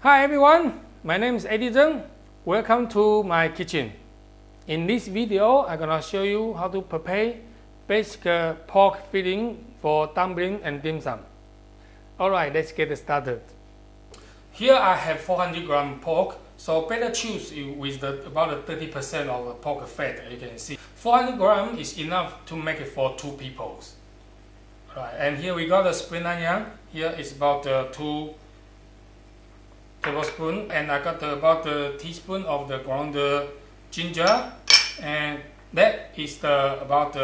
Hi everyone, my name is Eddy Tseng. Welcome to my kitchen. In this video, I'm gonna show you how to prepare basic pork filling for dumpling and dim sum. Alright, let's get started. Here I have 400 gram pork, so better choose with about 30% of pork fat. You can see 400 gram is enough to make it for 2 people. Right, and here we got a spring onion. Here is about 2 tablespoons, and I got about a teaspoon of the ground ginger, and that is about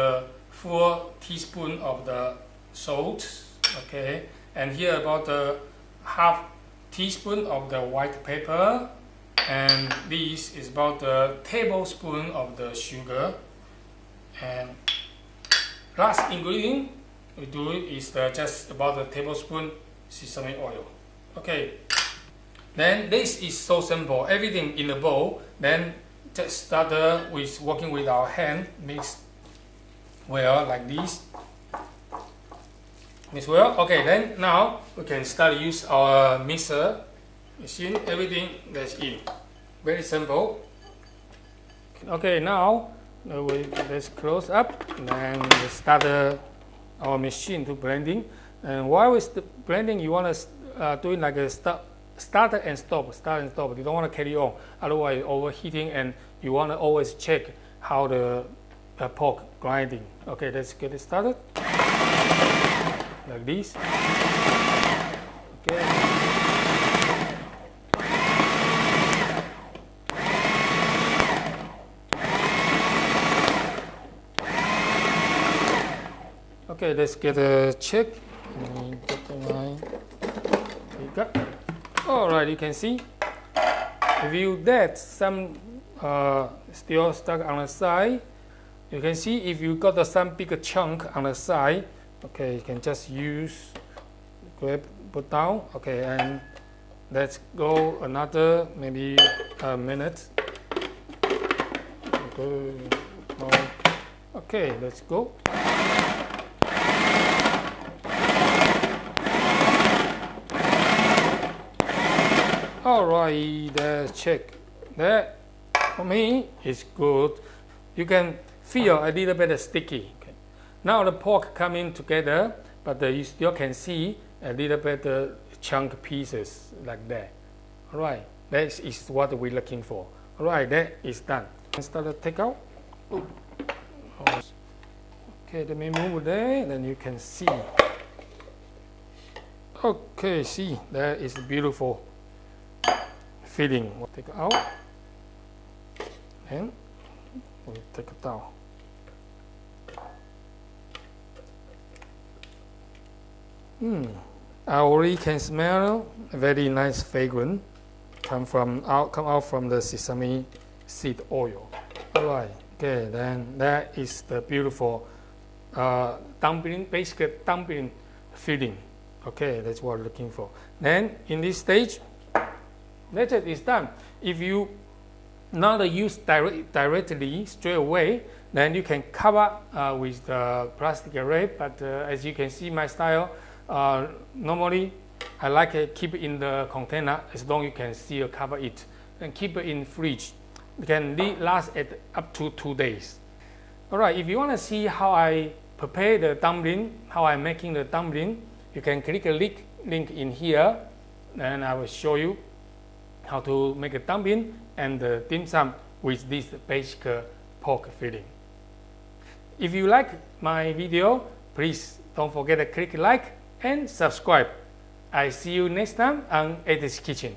4 teaspoons of the salt. Okay, and here about half teaspoon of the white pepper, and this is about a tablespoon of the sugar. And last ingredient we do is just about a tablespoon sesame oil. Okay, then this is so simple. Everything in the bowl. Then just start with working with our hand. Mix well like this. Mix well. Okay, then now we can start use our mixer machine. Everything that's in. Very simple. Okay, now let's close up and start our machine to blending. And while we're blending, you want to do it like a start and stop. You don't want to carry on, otherwise overheating, and you want to always check how the pork grinding. Okay, let's get it started like this. Okay. Okay, let's get a check. Alright, you can see if you let some still stuck on the side, you can see if you got some bigger chunk on the side. Okay, you can just use put down. Okay, and let's go another maybe a minute. Okay, let's go. Alright, let's check. That for me is good. You can feel a little bit sticky. Okay. Now the pork coming together, but you still can see a little bit chunk pieces like that. Alright, that is what we're looking for. Alright, that is done. Start to take out. Okay, let me move there, then you can see. Okay, see, that is beautiful filling. We'll take it out, and we'll take it down. I already can smell a very nice fragrance come out from the sesame seed oil. Alright, okay, then that is the beautiful dumpling, basic dumpling filling. Okay, that's what we're looking for. Then in this stage, that's it, it's done. If you not use directly straight away, then you can cover with the plastic wrap. But as you can see, my style, normally I like it keep it in the container as long as you can still cover it, and keep it in fridge. It can last up to 2 days. All right, if you want to see how I prepare the dumpling, how I'm making the dumpling, you can click a link in here, and I will show you how to make a dumpling and the dim sum with this basic pork filling. If you like my video, please don't forget to click like and subscribe. I see you next time on Eddy's Kitchen.